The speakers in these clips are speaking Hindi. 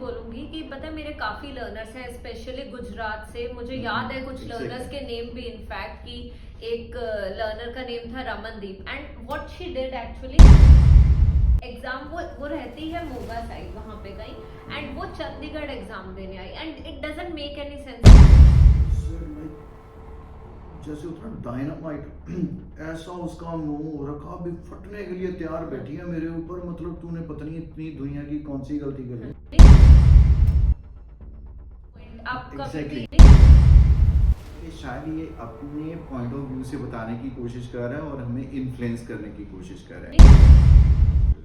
बोलूंगी कि पता है मेरे काफी लर्नर्स हैं स्पेशली गुजरात से। मुझे याद है कुछ लर्नर्स के नेम भी, इनफैक्ट कि एक लर्नर का नेम था Ramandeep, and what she did actually, exam वो रहती है मोगा साइड वहां पे कहीं, एंड वो चंडीगढ़ एग्जाम देने आई, and it doesn't make any sense. जैसे उतना डायनामाइट ऐसा उसका मुंह रखा, अभी फटने के लिए तैयार बैठी है मेरे ऊपर। मतलब तूने पता नहीं इतनी दुनिया की कौन सी गलती करी। Exactly. शायद ये अपने पॉइंट ऑफ व्यू से बताने की कोशिश कर रहा है और हमें इन्फ्लुएंस करने की कोशिश कर रहा है।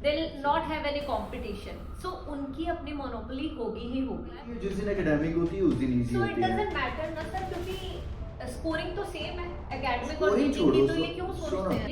They'll not have any competition, so उनकी अपनी मोनोपोली होगी ही होगी। जिस दिन एकेडमिक होती है उस दिन इजी So होती it है। doesn't matter ना सर, क्योंकि स्कोरिंग तो सेम है, एकेडमिक और टीचिंग की, तो ये क्यों सोचते हैं।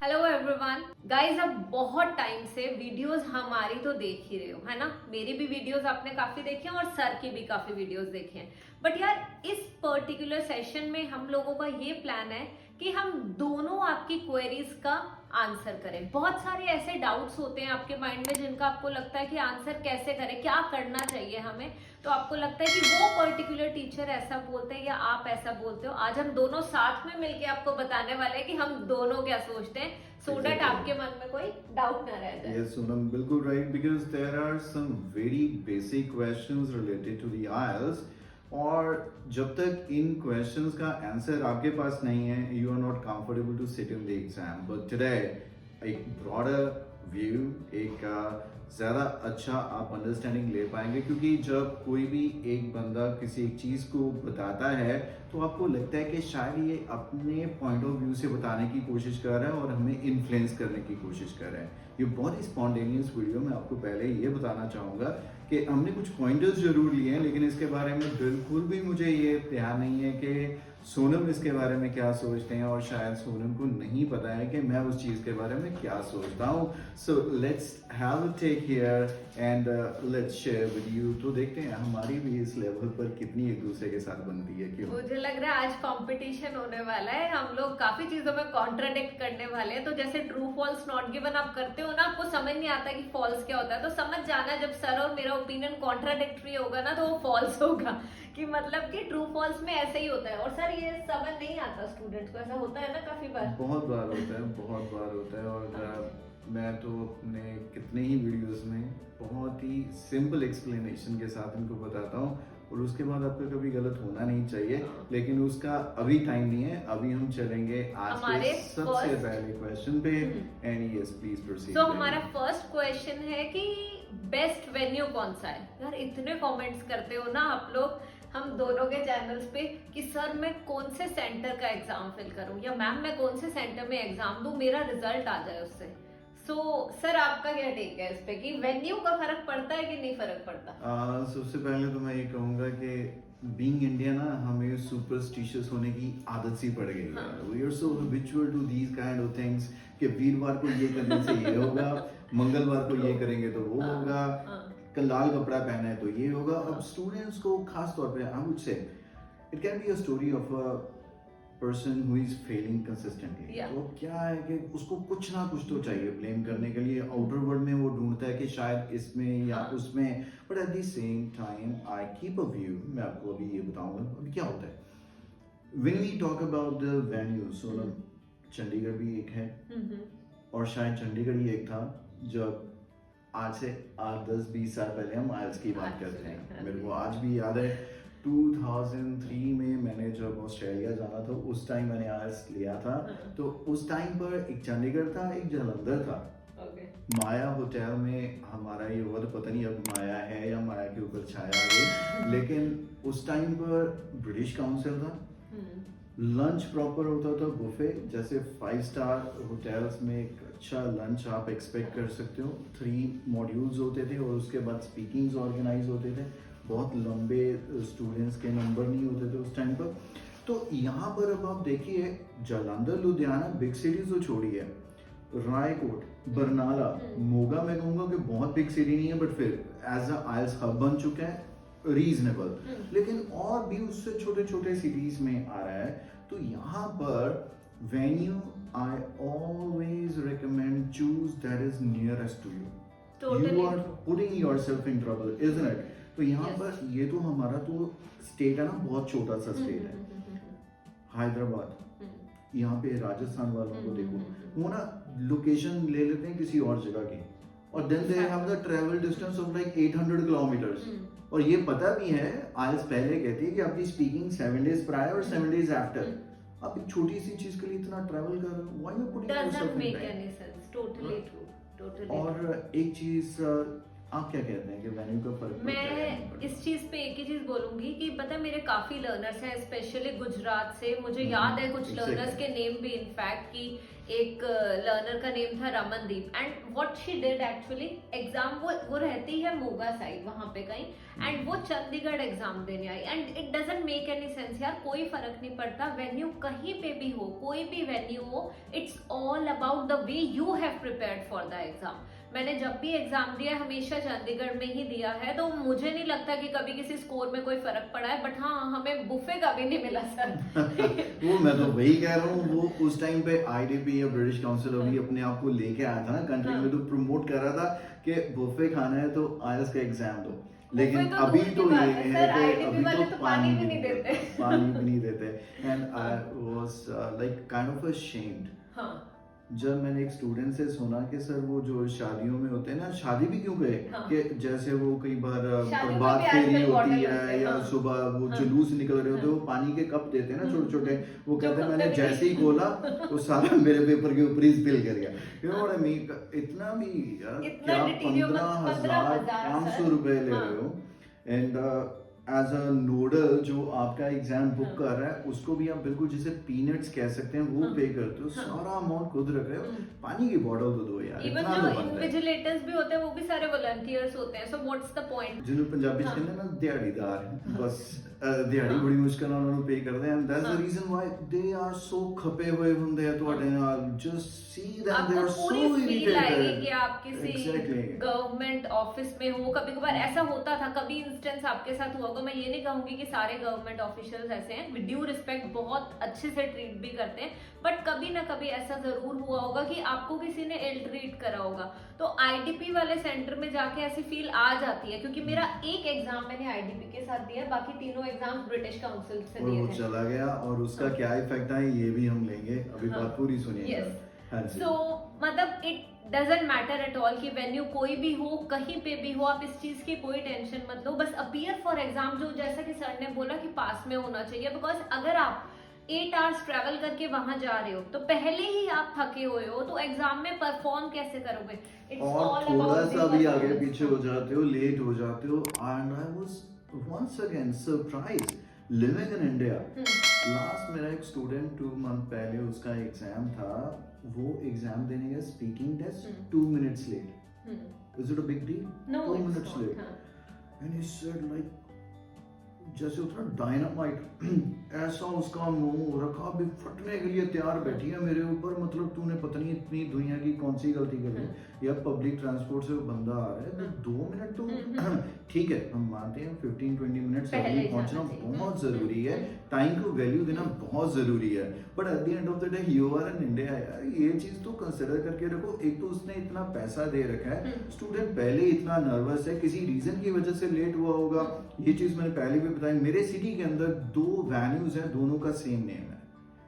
हेलो एवरीवन गाइस, अब बहुत टाइम से वीडियोस हमारी तो देख ही रहे हो, है ना। मेरी भी वीडियोस आपने काफी देखे हैं और सर की भी काफी वीडियोस देखे हैं, बट यार इस पर्टिकुलर सेशन में हम लोगों का ये प्लान है कि हम दोनों आपकी क्वेरीज का आंसर करें। बहुत सारे ऐसे डाउट्स होते हैं आपके माइंड में जिनका आपको लगता है कि आंसर कैसे करें, क्या करना चाहिए हमें, तो आपको लगता है कि वो पर्टिकुलर टीचर ऐसा बोलते हैं या आप ऐसा बोलते हो। आज हम दोनों साथ में मिलके आपको बताने वाले हैं कि हम दोनों क्या सोचते हैं, so that आपके मन में कोई डाउट ना रह जाए। Yes, Sonam, बिल्कुल right, because there are some very basic questions related to the IELTS, और जब तक इन क्वेश्चंस का आंसर आपके पास नहीं है, you are not comfortable to sit in the exam. But today एक ब्रॉडर व्यू, एक ज़्यादा अच्छा आप अंडरस्टैंडिंग ले पाएंगे, क्योंकि जब कोई भी एक बंदा किसी एक चीज़ को बताता है तो आपको लगता है कि शायद ये अपने पॉइंट ऑफ व्यू से बताने की कोशिश कर रहा है और हमें इन्फ्लुएंस करने की कोशिश कर रहा है। ये बहुत ही स्पॉन्टेनियस वीडियो। मैं आपको पहले ये बताना चाहूँगा कि हमने कुछ पॉइंटर्स जरूर लिए हैं, लेकिन इसके बारे में बिल्कुल भी मुझे ये ध्यान नहीं है कि सोनम इसके बारे में क्या सोचते हैं, और शायद सोनम को नहीं पता है कि मैं उस चीज़ के बारे में क्या सोचता हूँ। So let's have a take here and let's share with you. तो देखते हैं हमारी भी इस लेवल पर कितनी एक दूसरे के साथ बनती है। क्यों मुझे लग रहा है आज कंपटीशन होने वाला है, हम लोग काफी चीजों में कॉन्ट्राडिक्ट करने वाले हैं। तो जैसे ट्रू फॉल्स नॉट गिवन आप करते हो ना, आपको समझ नहीं आता कि फॉल्स क्या होता है, तो समझ जाना जब सर और मेरा ओपिनियन कॉन्ट्राडिक्टरी होगा ना तो वो फॉल्स होगा, कि मतलब कि ट्रू फॉल्स में ऐसे ही होता है। और सर ये समझ नहीं आता स्टूडेंट्स को, ऐसा होता है ना काफी बार। बहुत बार होता है, बहुत बार होता है। और मैं तो अपने कितने ही वीडियोस में बहुत ही सिंपल एक्सप्लेनेशन के साथ इनको बताता हूँ, और उसके बाद आपका कभी गलत होना नहीं चाहिए। लेकिन उसका अभी टाइम नहीं है, अभी हम चलेंगे आज के सबसे पहले क्वेश्चन पे। And yes please proceed. तो हमारा फर्स्ट क्वेश्चन है कि बेस्ट वेन्यू कौन सा है। यार इतने कमेंट्स करते हो ना आप लोग हम दोनों के चैनल्स पे कि सर मैं कौन से सेंटर का एग्जाम फिल करूं, या मैम मैं कौन से सेंटर में एग्जाम दूं, मेरा रिजल्ट आ जाए उससे। सो सर आपका क्या टेक है इस पे कि वेन्यू का फर्क पड़ता है कि नहीं फर्क पड़ता? सबसे पहले तो मैं ये कहूँगा कि बीइंग इंडिया ना, हमें सुपरस्टिशियस होने की आदत सी पड़ गई है। We are so habitual to these kind of things कि वीरवार को ये करने से ये होगा, मंगलवार को ये करेंगे तो वो होगा, कल लाल कपड़ा पहना है तो ये होगा। अब स्टूडेंट्स को खास तौर पे I would say it can be a story of a person who is failing consistently. तो क्या है कि उसको कुछ ना कुछ तो चाहिए ब्लेम करने के लिए। आउटर वर्ल्ड में वो ढूंढता है कि शायद इसमें या उसमें, but at the same time I keep a view. मैं आपको अभी ये बताऊंगा अभी क्या होता है when we talk about the venue. So Chandigarh भी एक है, और शायद चंडीगढ़ ही एक था जब आज से 8-10-20 साल पहले हम आइल्स की बात करते हैं। मेरे को आज भी याद है 2003 में मैंने जब ऑस्ट्रेलिया जाना था, उस टाइम मैंने आइल्स लिया था। तो उस टाइम पर एक चंडीगढ़ था, एक जालंधर था। माया होटल में हमारा ये हुआ, तो पता नहीं अब माया है या माया के ऊपर छाया है, लेकिन उस टाइम पर ब्रिटिश काउंसिल था। लंच प्रॉपर होता था, बुफे जैसे 5 स्टार होटल्स में एक अच्छा लंच आप एक्सपेक्ट कर सकते हो। 3 मॉड्यूल्स होते थे और उसके बाद स्पीकिंग्स ऑर्गेनाइज होते थे। बहुत लंबे स्टूडेंट्स के नंबर नहीं होते थे उस टाइम पर। तो यहाँ पर अब आप देखिए, जालंधर, लुधियाना बिग सिटीज तो छोड़िए, रायकोट, बरनाला, मोगा मैं कहूँगा कि बहुत बिग सिटी नहीं है, बट फिर एज अ आइल्स हब बन चुका है, रीजनेबल। लेकिन और भी उससे छोटे छोटे सिटीज में आ रहा है। तो यहाँ पर venue I always recommend choose that is nearest to you. Totally You are true. putting yourself in trouble, isn't it? तो यहाँ Yes. पर ये तो हमारा तो स्टेट है ना, बहुत छोटा सा स्टेट है, हैदराबाद। यहाँ पे राजस्थान वालों को देखो, वो ना लोकेशन ले लेते हैं किसी और जगह की, और then they have the travel distance of like 800 kilometres, और ये पता भी है, आइल्स पहले कहती है कि आपकी स्पीकिंग 7 days प्रायर और 7 days आफ्टर। आप एक छोटी सी चीज के लिए इतना ट्रैवल कर रहे हो, why you putting Doesn't yourself in make time? any sense. Totally true. Totally true. और एक चीज आप क्या कहते हैं कि वेन्यू का फर्क पड़ता है? मैं इस चीज पे एक ही चीज बोलूंगी कि पता है मेरे काफी लर्नर्स हैं, स्पेशली गुजरात से। मुझे याद है कुछ exactly. लर्नर्स के नेम भी, इनफैक्ट कि एक लर्नर का नेम था Ramandeep, and what she did actually, exam वो रहती है मोगा साइड वहां पे कहीं, एंड वो चंडीगढ़ एग्जाम देने आई, and it doesn't make any sense यार, कोई फर्क नहीं पड़ता, वेन्यू कहीं पे भी हो, कोई भी वेन्यू हो, it's all about the way you have prepared for the exam. मैंने जब भी एग्जाम दिया हमेशा चंडीगढ़ में ही दिया है, तो मुझे नहीं लगता कि कभी किसी स्कोर में कोई फर्क पड़ा है, बट हाँ हमें बुफे का भी नहीं मिला सर। वो मैं तो वही कह रहा हूँ, वो उस टाइम पे आईडीपी या ब्रिटिश काउंसिल अभी अपने आप को लेके आया था ना कंट्री में, तो प्रमोट कर रहा था कि बुफे खाना है तो आईएलटीएस का एग्जाम दो, लेकिन तो अभी दूर तो की ये बात है है सर, कि IDP अभी वाले तो तो पानी भी नहीं देते। पानी भी नहीं देते, and I was like kind of ashamed हाँ जब मैंने एक स्टूडेंट से सुना कि सर वो जो शादियों में होते हैं ना, शादी भी क्यों गए, हाँ। कि जैसे वो कई बार शादियों में बात भी फेरी आजकल होती बॉटल है होते हैं, या हाँ। सुबह वो हाँ। जुलूस निकल रहे होते हैं, हाँ। वो पानी के कप देते हैं ना छोटे छोटे, वो जो कहते हैं खुद मैंने कभी जैसे ही नहीं- खोला वो सारा मेरे पेपर के ऊपर ही स्पिल कर गया। You know what I mean, इतना भी यार, इतना क्या डिटेरियो मत- 15,000 500 रुपए ले हाँ। रहे हो, एंड एज अ नोडल जो आपका एग्जाम बुक हाँ। कर रहा है उसको भी आप बिल्कुल जिसे पीनट्स कह सकते हैं वो हाँ। पे करते हो, हाँ। सारा अमाउंट खुद रख रहे हो, पानी की बॉटल तो दो यार, इवन इतना जो तो बनता है। इन्विजिलेटर्स भी होते हैं वो भी सारे वॉलंटियर्स होते हैं, सो व्हाट्स द पॉइंट। ਜਿਹਨੂੰ ਪੰਜਾਬੀ ਚ हाँ। ਕਹਿੰਦੇ ਨਾ ਦਿਹਾੜੀਦਾਰ, ਬਸ ਦਿਹਾੜੀ ਬੜੀ ਮੁਸ਼ਕਲ ਨਾਲ ਉਹਨਾਂ ਨੂੰ ਪੇ ਕਰਦੇ ਆ, ਦੈਟਸ ਦ हाँ। Reason why they are so ਖਪੇ ਹੋਏ ਹੁੰਦੇ ਆ ਤੁਹਾਡੇ ਨਾਲ, ਜਸਟ ਸੀ them they आपको are so पूरी फील आएगी irritated कि आप किसी Exactly. गवर्नमेंट ऑफिस में हो। कभी कभार ऐसा होता था, कभी इंस्टेंस आपके साथ हुआ होगा, मैं ये नहीं कहूंगी कि सारे गवर्नमेंट ऑफिशियल्स ऐसे हैं, विद ड्यू रिस्पेक्ट बहुत अच्छे से ट्रीट भी करते हैं, बट कभी ना कभी ऐसा जरूर हुआ होगा कि आपको किसी ने इल ट्रीट करा होगा, तो आईडीपी वाले सेंटर में जाके ऐसी फील आ जाती है। क्योंकि मेरा एक एग्जाम मैंने आईडीपी के साथ दिया, बाकी तीनों एग्जाम ब्रिटिश काउंसिल से और दिए वो थे। चला गया, और उसका हाँ। क्या इफेक्ट है ये भी हम लेंगे, अभी हाँ। बात पूरी सुनिएगा। Yes. हाँ जी। सो मतलब it doesn't matter at all कि वेन्यू कोई भी हो, कहीं पे भी हो, आप इस चीज की कोई टेंशन मत लो, बस अपीयर फॉर एग्जाम, जो जैसा कि सर ने बोला कि पास में होना चाहिए, बिकॉज अगर आप 8 आवर्स ट्रैवल करके वहां जा रहे हो तो पहले ही आप थके हुए हो, तो एग्जाम में परफॉर्म कैसे करोगे? It's और all थोड़ा about सा the भी आगे performance. पीछे हो जाते हो, लेट हो जाते हो, and I was once again surprised living in India. Last मेरा एक स्टूडेंट 2 मंथ पहले उसका एग्जाम था, वो एग्जाम देने गया स्पीकिंग टेस्ट 2 minutes लेट। Is it a big deal? No, 2 it's minutes not, late. हाँ। एंड ही सेड लाइक जैसे उतना डायनामाइट ऐसा उसका मुंह रखा, अभी फटने के लिए तैयार बैठी है मेरे ऊपर, मतलब तूने पता नहीं इतनी दुनिया की कौन सी गलती कर ली, या पब्लिक ट्रांसपोर्ट से वो बंदा आ रहा है तो 2 मिनट तो ठीक है, हम मानते हैं 15-20 मिनट पहले अभी ही पहुंचना जाना चाहिए। बहुत जरूरी है, टाइम को वैल्यू देना बहुत जरूरी है, but at the end of the day you are in India यार, ये चीज तो कंसिडर करके रखो। एक तो उसने इतना पैसा दे रखा है, स्टूडेंट पहले इतना नर्वस है, किसी रीजन की वजह से लेट हुआ होगा, ये चीज मैंने पहले भी बताई। मेरे सिटी के अंदर 2 वेन्यूज हैं, दोनों का सेम नेम है,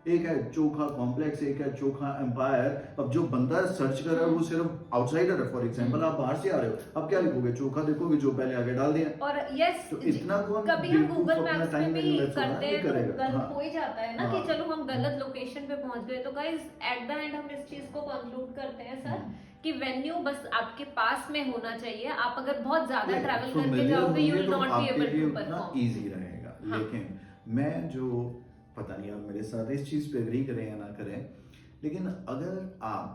एक है चोखा कॉम्प्लेक्स, एक है चोखा एम्पायर। अब जो बंदा सर्च कर रहा है वो सिर्फ आउटसाइडर है, फॉर एग्जांपल आप बाहर से आ रहे हो, अब क्या लिखोगे? चोखा देखोगे जो पहले आगे डाल दिया। और यस, तो इतना कौन कभी हम बेवकूफ गूगल अपना मैप्स टाइम में भी मैनेज करते हैं तो करेगा। गलत हाँ। हो ही जाता है ना हाँ। कि चलो हम गलत लोकेशन पे पहुंच गए। तो गाइस एट द एंड हम इस चीज को कंक्लूड करते हैं सर कि वेन्यू बस आपके पास में होना चाहिए। आप अगर बहुत ज्यादा ट्रैवल करके familiar जाओगे यू होंगे विल तो नॉट बी आपके एबल लिए टू उतना परफॉर्म। इजी रहेगा। हाँ। लेकिन मैं जो पता नहीं आप मेरे साथ इस चीज पे एग्री करें या ना करें, लेकिन अगर आप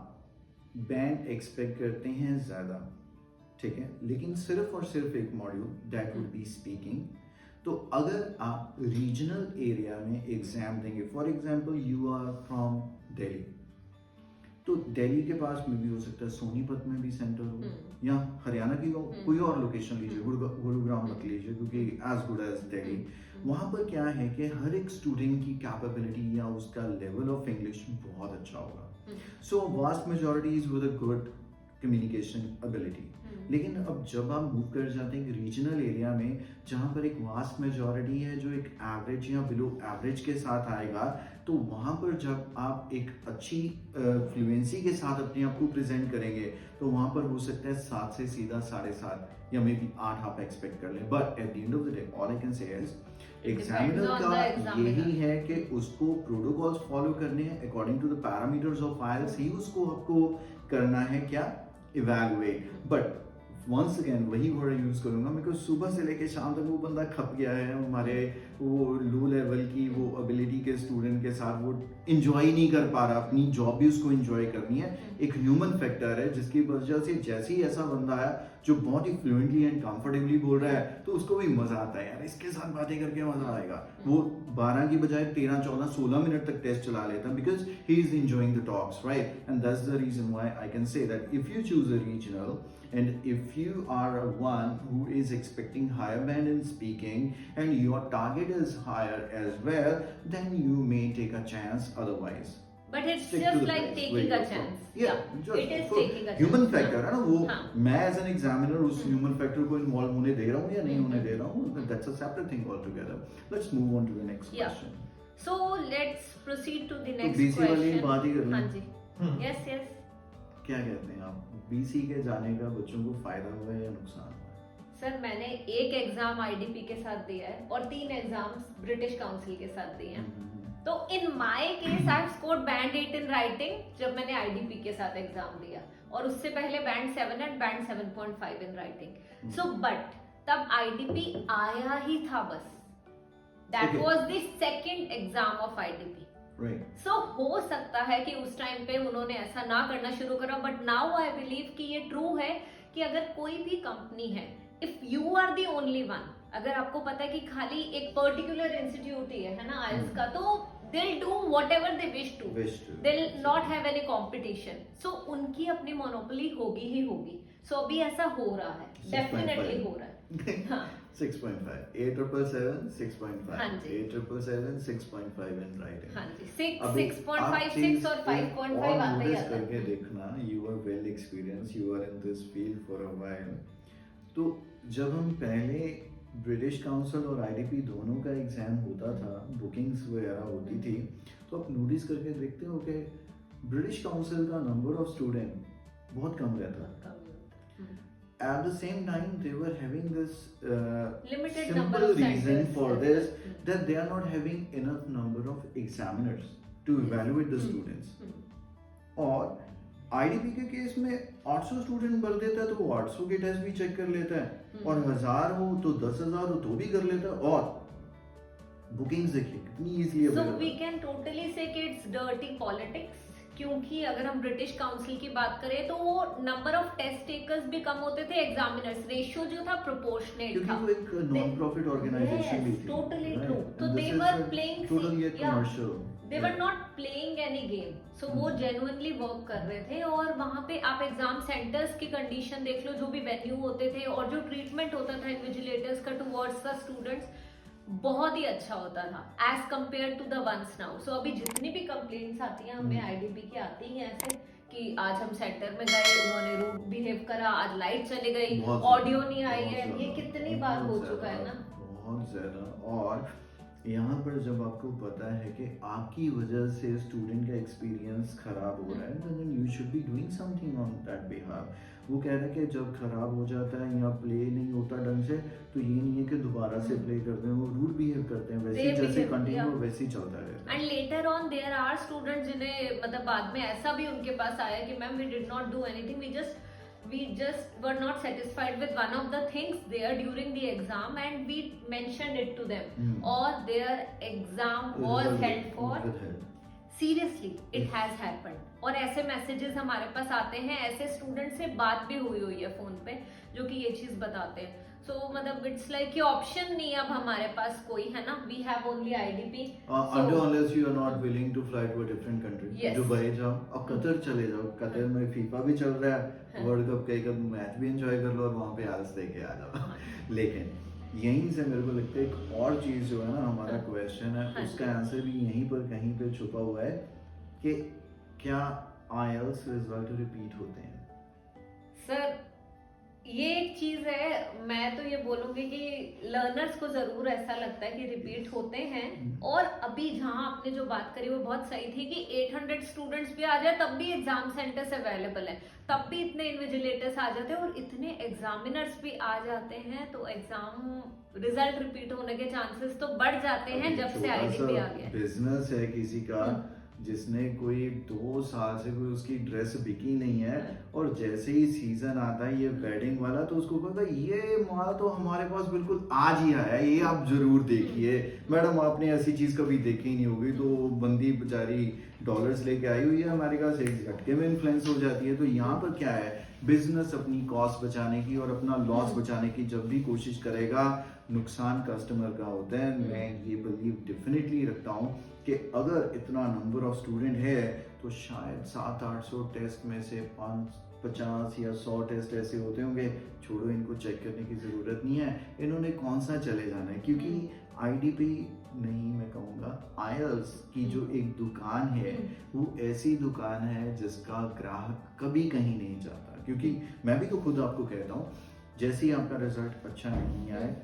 बैंड एक्सपेक्ट करते हैं ज्यादा, ठीक है, लेकिन सिर्फ और सिर्फ एक module that would be speaking, तो अगर आप रीजनल एरिया में एग्जाम देंगे, for example you are from Delhi, तो दिल्ली के पास में भी हो सकता है सोनीपत में भी सेंटर हो, या हरियाणा की कोई और लोकेशन लीजिए, गुरुग्राम मत लीजिए क्योंकि एज गुड एज दिल्ली। वहां पर क्या है कि हर एक स्टूडेंट की कैपेबिलिटी या उसका लेवल ऑफ इंग्लिश बहुत अच्छा होगा, so vast majority is with a good communication ability. लेकिन अब जब आप मूव कर जाते हैं एक रीजनल एरिया में जहाँ पर एक वास्ट मेजॉरिटी है जो एक एवरेज या बिलो एवरेज के साथ आएगा, तो वहाँ पर जब आप एक अच्छी फ्लुएंसी के साथ अपने आप को प्रेजेंट करेंगे तो वहाँ पर हो सकता है 7 से सीधा 7.5 या मे बी 8 आप एक्सपेक्ट कर लें। But at the end of the day all I can say is examiner का यही है कि उसको प्रोटोकॉल्स फॉलो करने हैं according to the parameters of IELTS, ही उसको आपको करना है क्या, इवैल्यूएट। बट वंस अगेन वही वर्ड यूज करूंगा, मेरे को सुबह से लेके शाम तक वो बंदा खप गया है हमारे वो लो लेवल की वो एबिलिटी के स्टूडेंट के साथ, वो इंजॉय नहीं कर पा रहा, अपनी जॉब भी उसको इंजॉय करनी है। एक ह्यूमन फैक्टर है जिसकी वजह से जैसे ही ऐसा बंदा आया जो बहुत ही फ्लुएंटली एंड कंफर्टेबली बोल रहा है तो उसको भी मजा आता है, यार इसके साथ बातें करके मजा आएगा। वो 12 की बजाय 13, 14, 16 मिनट तक टेस्ट चला लेता है because he is enjoying the talks, right? And that's the reason why I can say that if you choose a regional and if you are one who is expecting higher band in speaking and your target is higher as well, then you may take a chance, otherwise but it's just like taking a chance. Yeah, it is taking a human chance. factor है ना वो, मैं as an examiner उस human factor को involve होने दे रहा हूँ या नहीं होने दे रहा हूँ, that's a separate thing altogether. Let's move on to the next question. So let's proceed to the next तो BC वाली question. बात ही कर लें। हाँ जी, yes. क्या कहते हैं आप, बीसी के जाने का बच्चों को फायदा हुआ है या नुकसान हुआ है? सर मैंने एक एग्जाम आईडीपी के साथ दिया है और 3 एग्जाम्स ब्रिटिश काउंसिल के साथ दिए हैं। तो in my case I have scored band 8 in writing जब मैंने आईडीपी के साथ एग्जाम दिया, और उससे पहले band 7 and band 7.5 in writing. So but तब आईडीपी आया ही था बस, that was the second exam of IDP. So, हो सकता है कि उस टाइम पे उन्होंने ऐसा ना करना शुरू करा, बट नाउ आई बिलीव कि ये ट्रू है कि अगर कोई भी कंपनी है, if you are the only one, अगर आपको पता है कि खाली एक पर्टिकुलर इंस्टीट्यूट ही है ना आईएलटीएस का, तो they'll do whatever they wish to. They'll not have any competition. So उनकी अपनी मोनोपोली होगी ही होगी। So अभी ऐसा हो रहा है, डेफिनेटली हो रहा है। हाँ 6.5, 8,777, 6.5, हाँ जी, 8,777, 6.5 in writing. हाँ जी, 6.5, 6 और 5.5 आता ही आता है। करके देखना, you are well experienced, you are in this field for a while. तो जब हम पहले ब्रिटिश काउंसिल और आईडीपी दोनों का एग्जाम होता था, बुकिंग्स वगैरह होती थी, तो आप नोटिस करके देखते हो कि ब्रिटिश काउंसिल का नंबर ऑफ स्टूडेंट बहुत कम रहता है। At the same time, they were having this limited simple number of reason centers for this, that they are not having enough number of examiners to evaluate the students. और आईडीपी के केस में 800 स्टूडेंट भर देता है तो वो 800 के टेस्ट भी चेक कर लेता है, और 1000 हो तो 10,000 हो तो भी कर लेता है, और बुकिंग्स देखिए कितनी easily available. So we can totally say कि it's dirty politics, क्योंकि अगर हम ब्रिटिश काउंसिल की बात करें तो वो नंबर ऑफ टेस्ट टेकर्स भी कम होते थे, एग्जामिनर्स रेशियो जो था प्रोपोर्शनेट था, क्योंकि वो एक नॉन प्रॉफिट ऑर्गेनाइजेशन भी थी। Totally true. तो they were playing totally commercial, they were not playing any game. So वो जेन्युइनली वर्क कर रहे थे, और वहां पे आप एग्जाम सेंटर्स की कंडीशन देख लो, जो भी वेन्यू होते थे और जो ट्रीटमेंट होता था इन्विजिलेटर्स का टुवर्ड्स द स्टूडेंट्स, बहुत ही अच्छा होता था as compare to the ones now. So अभी जितनी भी कंप्लेंट्स आती हैं हमें आईडीपी की आती हैं ऐसे कि आज हम सेंटर में गए, उन्होंने रूड बिहेव करा, आज लाइट चली गई, ऑडियो नहीं आई है, ये कितनी बार हो चुका है ना, बहुत ज्यादा। और यहाँ पर जब आपको पता है कि आपकी वजह से स्टूडेंट का एक्सपीरियंस खराब हो रहा है, then you should be doing something on that behalf. वो कह रहे हैं कि जब खराब हो जाता है या प्ले नहीं होता ढंग से, तो ये नहीं है कि दोबारा से प्ले करते हैं, वो रूड बिहेव करते हैं, वैसे जैसे कंटिन्यू वैसे ही चलता रहता है। And later on there are students जिन्हें मतलब बाद में ऐसा भी उनके पास आया कि ma'am we did not do anything, we just were not satisfied with one of the things there during the exam and we mentioned it to them, or their exam was held for seriously. It has happened. और ऐसे मैसेजेस हमारे पास आते हैं, ऐसे स्टूडेंट से बात भी हुई है फोन पे जो कि ये चीज बताते हैं। सो मतलब इट्स लाइक ये ऑप्शन नहीं अब हमारे पास कोई है ना, we have only IDP unless you are not willing to fly to a different country. Dubai जाओ, अब कतर चले जाओ, कतर में फीफा भी चल रहा है, वर्ल्ड कप का एक मैच भी एंजॉय कर लो और वहाँ पे आइल्स देके आ जाओ। लेकिन यहीं से मेरे को लगता है एक और चीज जो है ना, हमारा क्वेश्चन है उसका आंसर भी यहीं पर कहीं पे छुपा हुआ है कि क्या आईएलटीएस रिजल्ट रिपीट होते हैं? सर ये एक चीज है, मैं तो ये बोलूंगी कि लर्नर्स को जरूर ऐसा लगता है कि रिपीट होते हैं। और अभी जहां आपने जो बात करी वो बहुत सही थी कि 800 स्टूडेंट्स भी आ जाए तब भी एग्जाम सेंटर्स अवेलेबल है, तब भी इतने इन्विजिलेटर्स आ जाते हैं और इतने एग्जामिनर्स भी आ जाते हैं, तो एग्जाम रिजल्ट रिपीट होने के चांसेस तो बढ़ जाते हैं जब से आईडीपी आ गया। बिजनेस है किसी का जिसने कोई 2 साल से कोई उसकी ड्रेस बिकी नहीं है, और जैसे ही सीजन आता है ये वेडिंग वाला तो उसको कहता है ये माल तो हमारे पास बिल्कुल आज ही आया है, ये आप जरूर देखिए। मैडम आपने ऐसी चीज कभी देखी ही नहीं होगी, तो बंदी बेचारी डॉलर्स लेके आई हुई है अमेरिका से, एक झटके में इन्फ्लुएंस हो जाती है। तो यहाँ पर क्या है, बिजनेस अपनी कॉस्ट बचाने की और अपना लॉस बचाने की जब भी कोशिश करेगा, नुकसान कस्टमर का होता है। मैं ये बिलीव डेफिनेटली रखता हूँ कि अगर इतना नंबर ऑफ स्टूडेंट है तो शायद 700-800 टेस्ट में से 50 या 100 टेस्ट ऐसे होते होंगे, छोड़ो इनको चेक करने की ज़रूरत नहीं है, इन्होंने कौन सा चले जाना है। क्योंकि आईडीपी नहीं, मैं कहूँगा आईएलटीएस की जो एक दुकान है वो ऐसी दुकान है जिसका ग्राहक कभी कहीं नहीं जाता। क्योंकि मैं भी तो खुद आपको कहता हूँ, जैसे ही आपका रिजल्ट अच्छा नहीं आए,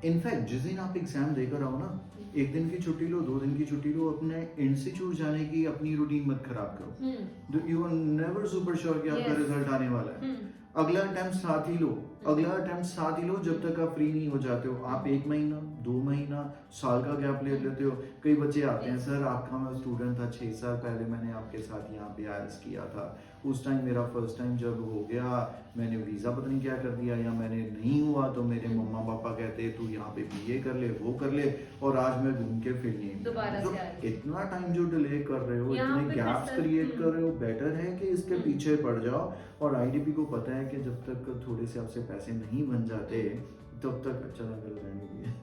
इनफैक्ट जिस दिन आप एग्जाम देकर आओ ना, 1 दिन की छुट्टी लो, 2 दिन की छुट्टी लो, अपने इंस्टीट्यूट जाने की अपनी रूटीन मत खराब करो। You are never super sure कि आपका रिजल्ट आने वाला है। अगला अटेम्प्ट साथ ही लो, अगला अटेम्प्ट साथ ही लो जब तक आप फ्री नहीं हो जाते हो। आप 1 महीना 2 महीना साल का गैप ले लेते हो। कई बच्चे आते हैं, सर आपका मैं स्टूडेंट था, 6 साल पहले मैंने आपके साथ यहाँ पे आईएलटीएस किया था, उस टाइम मेरा फर्स्ट टाइम जब हो गया मैंने वीज़ा पता नहीं क्या कर दिया, या मैंने नहीं हुआ तो मेरे मम्मा पापा कहते तू यहाँ पे बीए कर ले, वो कर ले, और आज मैं घूम के फिर नहीं। तो इतना टाइम जो डिले कर रहे हो, इतने गैप्स क्रिएट कर रहे हो, बेटर है कि इसके पीछे पड़ जाओ। और आईडीपी को पता है कि जब तक थोड़े से आपसे पैसे नहीं बन जाते तब तक अच्छा लगा रहने दीजिए।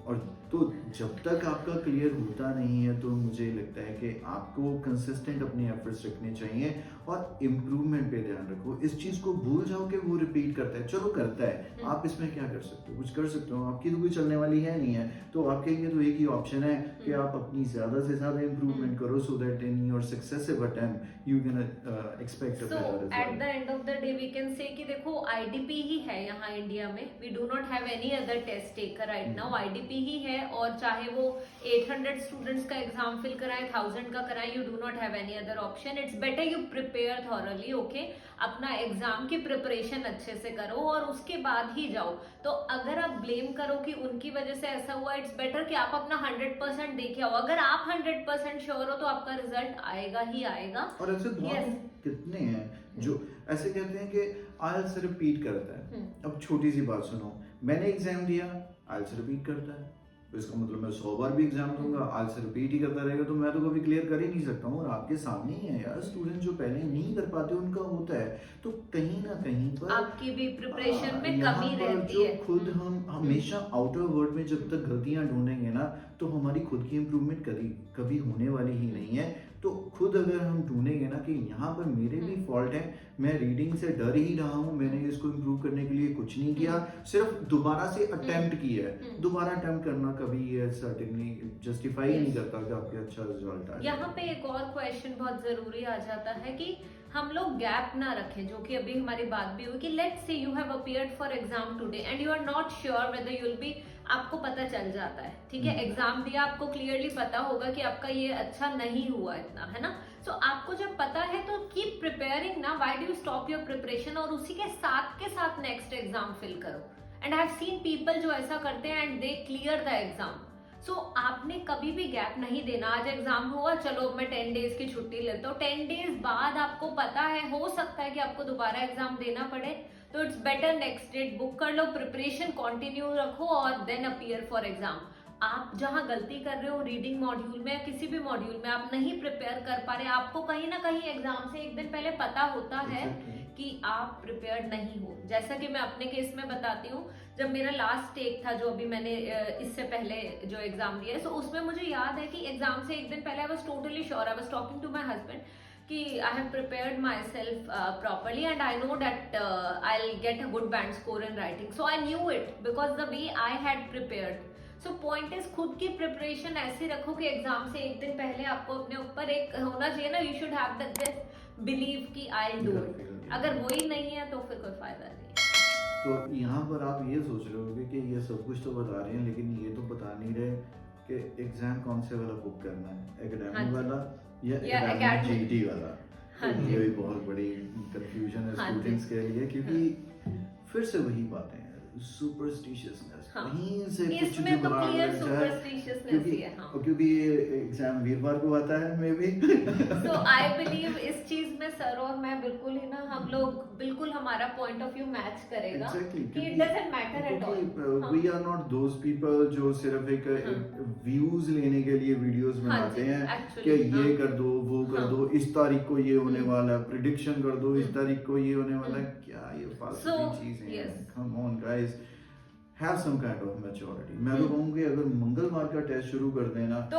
और तो जब तक आपका क्लियर होता नहीं है तो मुझे लगता है कि आपको कंसिस्टेंट अपने एफर्ट्स रखने चाहिए और इम्प्रूवमेंट पे ध्यान रखो। इस चीज को भूल जाओ कि वो रिपीट करता है, चलो करता है, आप इसमें क्या कर सकते हो, कुछ कर सकते हो, आपकी तो कोई चलने वाली है नहीं है। तो आपके लिए तो एक ही ऑप्शन है कि आप अपनी ज्यादा से ज्यादा इम्प्रूवमेंट करो, so that in your successive attempt you can expect a better result. At the end of the day we can say कि देखो आईडीपी ही है यहाँ इंडिया में, we do not have any other test taker right now, IDP ही है। और चाहे वो 800 स्टूडेंट्स का एग्जाम फिल कराए, 1000 का कराए, you do not have any other option. It's better you prepare thoroughly, okay, अपना एग्जाम की प्रिपरेशन अच्छे से करो और उसके बाद ही जाओ। तो अगर आप ब्लेम करो कि उनकी वजह से ऐसा हुआ, इट्स बेटर कि आप अपना 100% देके आओ। अगर आप 100% श्योर हो तो आपका रिजल्ट आएगा ही आएगा। और ऐसे कितने हैं जो ऐसे कहते हैं कि आईएलटीएस रिपीट करता है। अब छोटी सी बात सुनो, मैंने एग्जाम दिया, आईएलटीएस रिपीट करता है, तो इसका मतलब मैं 100 बार भी एग्जाम दूंगा, आज से रिपीट ही करता रहेगा, तो मैं तो कभी क्लियर कर ही नहीं सकता हूँ। और आपके सामने ही है यार, स्टूडेंट जो पहले नहीं कर पाते उनका होता है। तो कहीं ना कहीं पर आपकी भी प्रिपरेशन में कमी रहती है। खुद हम हमेशा आउटर वर्ल्ड में जब तक गलतियां ढूंढेंगे ना, तो हमारी खुद की इम्प्रूवमेंट कभी होने वाली ही नहीं है। तो खुद अगर हम ढूंढेंगे ना कि यहाँ पर मेरे भी फॉल्ट है, मैं रीडिंग से डर ही रहा हूँ, मैंने इसको इम्प्रूव करने के लिए कुछ नहीं किया, सिर्फ दोबारा से अटेम्प्ट किया है। दोबारा अटेम्प्ट करना कभी ये सर्टेनली जस्टिफाई नहीं करता कि आपके अच्छा रिजल्ट आए। यहाँ पे एक और क्वेश्चन बहुत जरूरी आ जाता है कि हम लोग गैप ना रखें, जो कि अभी हमारी बात भी हुई कि let's say you have appeared for exam today and you are not sure whether you will be, आपको पता चल जाता है, ठीक है, एग्जाम दिया, आपको क्लियरली पता होगा कि आपका ये अच्छा नहीं हुआ इतना, है ना। तो आपको जब पता है तो कीप प्रिपेयरिंग ना, why do you stop your preparation, और उसी के साथ नेक्स्ट एग्जाम फिल करो। And I have seen people जो ऐसा करते हैं and they clear the exam. So आपने कभी भी गैप नहीं देना। आज एग्जाम हुआ, चलो मैं 10 डेज की छुट्टी लेता हूँ, 10 डेज बाद आपको पता है, हो सकता है कि आपको दोबारा एग्जाम देना पड़े, तो it's better next date book कर लो, प्रिपरेशन कंटिन्यू रखो और देन अपीयर फॉर एग्जाम। आप जहां गलती कर रहे हो रीडिंग मॉड्यूल में या किसी भी मॉड्यूल में, आप नहीं प्रिपेयर कर पा रहे, आपको कहीं ना कहीं एग्जाम से एक दिन पहले पता होता है कि आप प्रिपेयर्ड नहीं हो। जैसा कि मैं अपने केस में बताती हूँ, जब मेरा लास्ट टेक था, जो अभी मैंने इससे पहले जो एग्जाम दिया है, सो उसमें मुझे याद है कि एग्जाम से एक दिन पहले I was totally sure, I was talking to my husband कि I have prepared myself properly and I know that I will get a good band score in writing, so I knew it because the way I had prepared. So point is, खुद की प्रिपरेशन ऐसी रखो कि एग्जाम से एक दिन पहले आपको अपने ऊपर एक होना चाहिए ना, you should have this believe कि आई डू इट। अगर वही नहीं है तो फिर कोई फायदा नहीं है। तो यहाँ पर आप ये सोच रहे होगे कि ये सब कुछ तो बता रहे हैं लेकिन ये तो बता नहीं रहे कि एग्जाम कौन से वाला बुक करना है, एकेडमिक वाला या एकेडमिक जीडी वाला। तो ये भी बहुत बड़ी कंफ्यूजन है स्टूडेंट्स के लिए, क्योंकि फिर से वही बातें हैं, सुपरस्टिशियसनेस कहीं से कुछ इसमें तो क्लियर सुपरस्टिशियसनेस ही है। क्योंकि ये एग्जाम वीरवार को आता है may be. So I believe इस चीज में सर और मैं बिल्कुल ही ना, हम लोग बिल्कुल हमारा पॉइंट ऑफ व्यू मैच करेगा कि it doesn't matter at all. We are not those people जो सिर्फ एक व्यूज लेने के लिए वीडियोस बनाते हैं कि ये कर दो वो कर दो, इस तारीख को ये होने वाला है, प्रेडिक्शन कर दो इस तारीख को ये होने वाला है। क्या ये फालतू की चीजें हैं? Come on guys, have some kind of maturity। मैं तो कहूँगी अगर मंगलवार का टेस्ट शुरू कर देना तो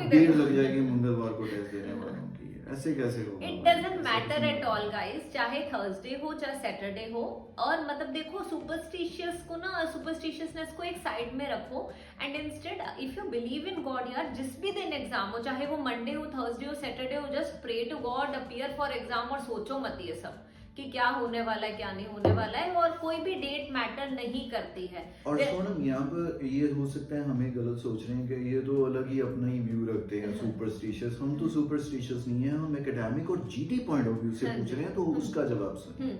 देर लग जाएगी मंगलवार को टेस्ट देने वालों की। ऐसे कैसे होगा? It doesn't matter at all guys, चाहे थर्सडे हो चाहे सैटरडे हो। और मतलब देखो सुपरस्टिशियस को ना, सुपरस्टिशियसनेस को एक साइड में रखो and instead if you believe in God यार, जिस भी दिन एग्जाम हो, चाहे वो मंडे हो, थर्सडे हो, सैटरडे हो, just pray to God, appear for exam और सोचो मत ये सब कि क्या होने वाला है क्या नहीं होने वाला है, और कोई भी डेट मैटर नहीं करती है। और सोनम यहाँ पर ये हो सकता है हमें गलत सोच रहे हैं कि ये तो अलग ही अपना ही व्यू रखते हैं सुपरस्टिशियस। हम तो सुपरस्टिशियस नहीं है, हम एकेडमिक और जीटी पॉइंट ऑफ व्यू से पूछ रहे हैं, तो उसका जवाब सुनिए।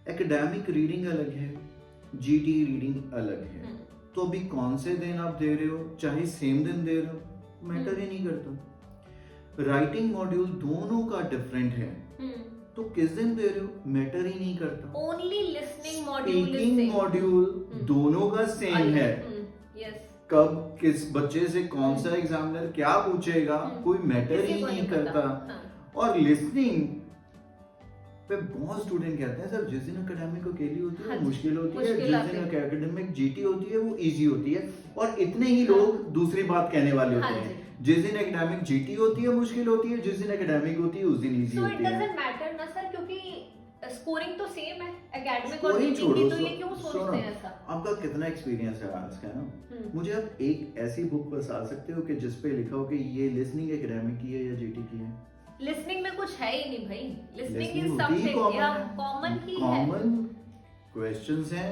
एकेडमिक रीडिंग अलग है, जीटी रीडिंग अलग है। तो अभी कौन से दिन आप दे रहे हो, चाहे सेम दिन दे रहे हो, मैटर ही नहीं करता। राइटिंग मॉड्यूल दोनों का डिफरेंट है, तो किस दिन दे रहे हो मैटर ही नहीं करता। Only listening module, speaking module दोनों का सेम है। कब किस बच्चे से कौन सा एग्जामिनर क्या पूछेगा कोई मैटर ही नहीं करता। और लिसनिंग पे बहुत स्टूडेंट कहते हैं सर जिस दिन एकेडमिक अकेली होती है वो मुश्किल होती है, जिस दिन एकेडमिक जीटी होती है वो इजी होती है। और इतने ही लोग दूसरी बात कहने वाले होते हैं, जिस दिन एकेडमिक जीटी होती है मुश्किल होती है, जिस दिन एकेडमिक होती है उस दिन इजी होती है। सो इट डजंट मैटर ना सर, क्योंकि स्कोरिंग तो सेम है एकेडमिक और जीटी की, तो ये क्यों सोचते हैं ऐसा? आपका कितना एक्सपीरियंस है आज का ना, मुझे आप एक ऐसी बुक बता सकते हो कि जिस पे लिखा हो कि ये लिसनिंग एकेडमिक की है या जीटी की है? लिसनिंग में कुछ है ही नहीं भाई, लिसनिंग इज समथिंग कॉमन ही है। कॉमन क्वेश्चंस हैं,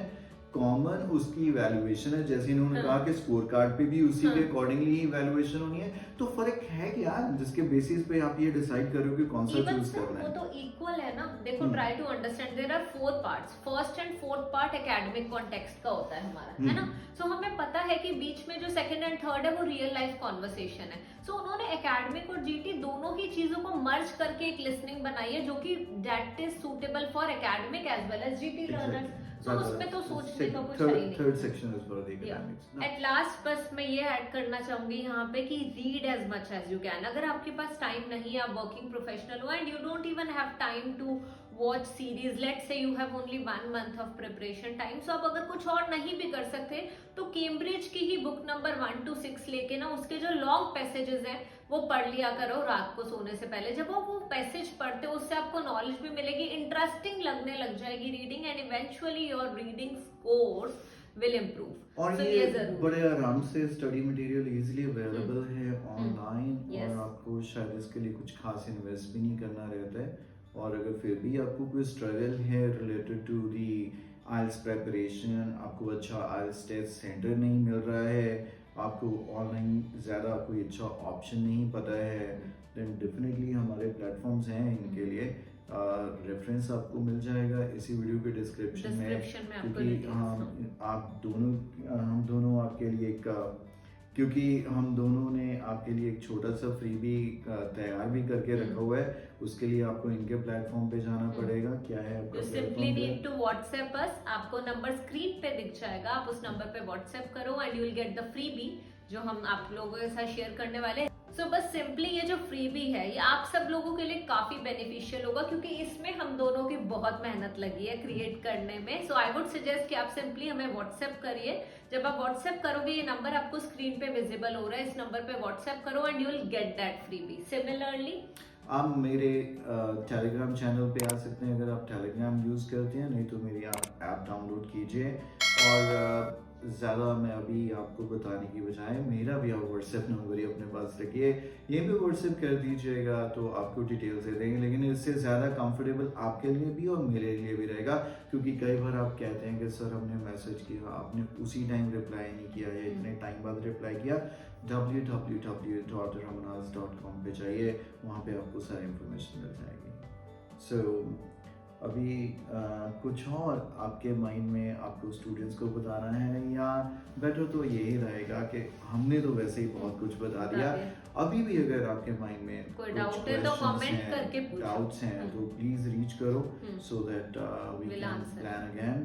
कॉमन उसकी इवैल्यूएशन है, जैसे इन्होंने कहा कि स्कोर कार्ड पे भी उसी के अकॉर्डिंगली इवैल्यूएशन होनी है। तो फर्क है क्या जिसके बेसिस पे आप ये डिसाइड करो कि कौन सा चूज करना है? वो तो इक्वल है ना। देखो try to understand, there are 4 parts. First and fourth part academic context का होता है हमारा, है ना। सो हमें पता है कि बीच में जो सेकंड एंड थर्ड है वो रियल लाइफ कॉन्वर्सेशन है। सो उन्होंने एकेडमिक और जीटी दोनों ही चीजों को मर्ज करके एक लिसनिंग बनाई है जो कि that is suitable for academic as well as GT learners. तो उसमें तो सोचने का कुछ है ही नहीं। Third section is for the academics. At last बस मैं ये ऐड करना चाहूंगी यहाँ पे कि read as much as you can. अगर आपके पास टाइम नहीं है, आप वर्किंग प्रोफेशनल हो and you don't even have time to watch series, let's say you have only 1 month of preparation time, सो आप अगर कुछ और नहीं भी कर सकते तो कैम्ब्रिज की ही बुक नंबर 1 to 6 लेके ना उसके जो लॉन्ग पैसेजेस हैं वो पढ़ लिया करो रात को सोने से पहले। जब आप वो पैसेज पढ़ते हो उससे आपको नॉलेज भी मिलेगी, इंटरेस्टिंग लगने लग जाएगी reading, and eventually your reading scores will improve. और ये बड़े आराम से स्टडी मटेरियल इजीली अवेलेबल है ऑनलाइन, और आपको शायद इसके लिए कुछ खास इन्वेस्ट भी नहीं करना रहता है। और अगर फिर भी आपको कोई स्ट्रगल है related to the IELTS preparation, आपको अच्छा आइल्स टेस्ट सेंटर नहीं मिल रहा है, आपको ऑनलाइन ज़्यादा कोई अच्छा ऑप्शन नहीं पता है, देन डेफिनेटली हमारे प्लेटफॉर्म्स हैं इनके लिए। रेफरेंस आपको मिल जाएगा इसी वीडियो के डिस्क्रिप्शन में, क्योंकि हम दोनों आपके लिए क्योंकि हम दोनों ने आपके लिए एक छोटा सा फ्रीबी तैयार भी करके रखा हुआ है, उसके लिए आपको इनके प्लेटफॉर्म पे जाना पड़ेगा। क्या है आपका platform? Simply need to WhatsApp us. आपको नंबर स्क्रीन पे दिख जाएगा, आप उस नंबर पे व्हाट्सएप करो and you will get the freebie जो हम आप लोगों के साथ शेयर करने वाले हैं। सो बस सिंपली ये जो फ्रीबी है ये आप सब लोगों के लिए काफी बेनिफिशियल होगा, क्योंकि इसमें हम दोनों की बहुत मेहनत लगी है क्रिएट करने में। सो आई वुड सजेस्ट कि आप सिंपली हमें व्हाट्सएप करिए। जब आप व्हाट्सएप करोगे, ये नंबर आपको स्क्रीन पे विजिबल हो रहा है, इस नंबर पे व्हाट्सएप करो and you will get that freebie. Similarly आप मेरे टेलीग्राम चैनल पे आ सकते हैं अगर आप टेलीग्राम यूज़ करते हैं, नहीं तो मेरी आप ऐप डाउनलोड कीजिए और ज़्यादा मैं अभी आपको बताने की बजाय मेरा भी आप व्हाट्सएप नंबर ही अपने पास रखिए, ये भी व्हाट्सएप कर दीजिएगा तो आपको डिटेल्स दे देंगे, लेकिन इससे ज़्यादा कंफर्टेबल आपके लिए भी और मेरे लिए भी रहेगा, क्योंकि कई बार आप कहते हैं कि सर हमने मैसेज किया, आपने उसी टाइम रिप्लाई नहीं किया या इतने टाइम बाद रिप्लाई किया। www.ramanaz.com पे जाइए, वहाँ पे आपको सारी इंफॉर्मेशन मिल जाएगी। सो अभी कुछ और आपके माइंड में आपको स्टूडेंट्स को बताना है, या बेटर तो यही रहेगा कि हमने तो वैसे ही बहुत कुछ बता दिया, अभी भी अगर आपके माइंड में कोई डाउट है तो कमेंट करके पूछो, डाउट्स हैं तो प्लीज रीच करो, so that we We'll can answer. Plan again.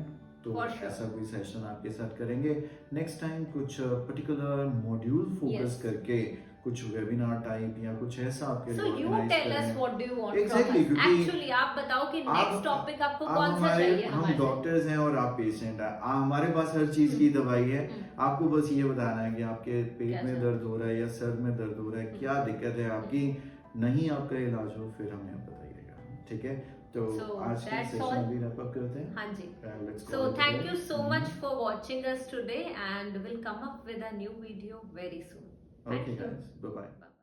तो For sure. ऐसा कोई सेशन आपके साथ करेंगे नेक्स्ट टाइम, कुछ पर्टिकुलर मॉड्यूल फोकस Yes. करके कुछ वेबिनार टाइप या कुछ ऐसा आपके So लिए you organize tell us करेंगे। what do you want Exactly, from us. क्योंकि Actually आप बताओ कि next topic आपको आप कौन सा चाहिए हम हमारे। डॉक्टर्स हैं और आप पेशेंट हैं, हमारे पास हर चीज की दवाई है, आपको बस ये बताना है कि आपके पेट क्या में चल दर्द हो रहा है या सर में दर्द हो रहा है, क्या दिक्कत है आपकी, नहीं आपका इलाज हो फिर हमें आप बताइएगा, ठीक है। तो So, आज के that's सेशन all. अभी रैप अप करते हैं। हाँ जी। Let's So call it a thank day. you so much for watching us today, and we'll come up with a new video very soon. Thank Okay you. guys, bye bye. Bye.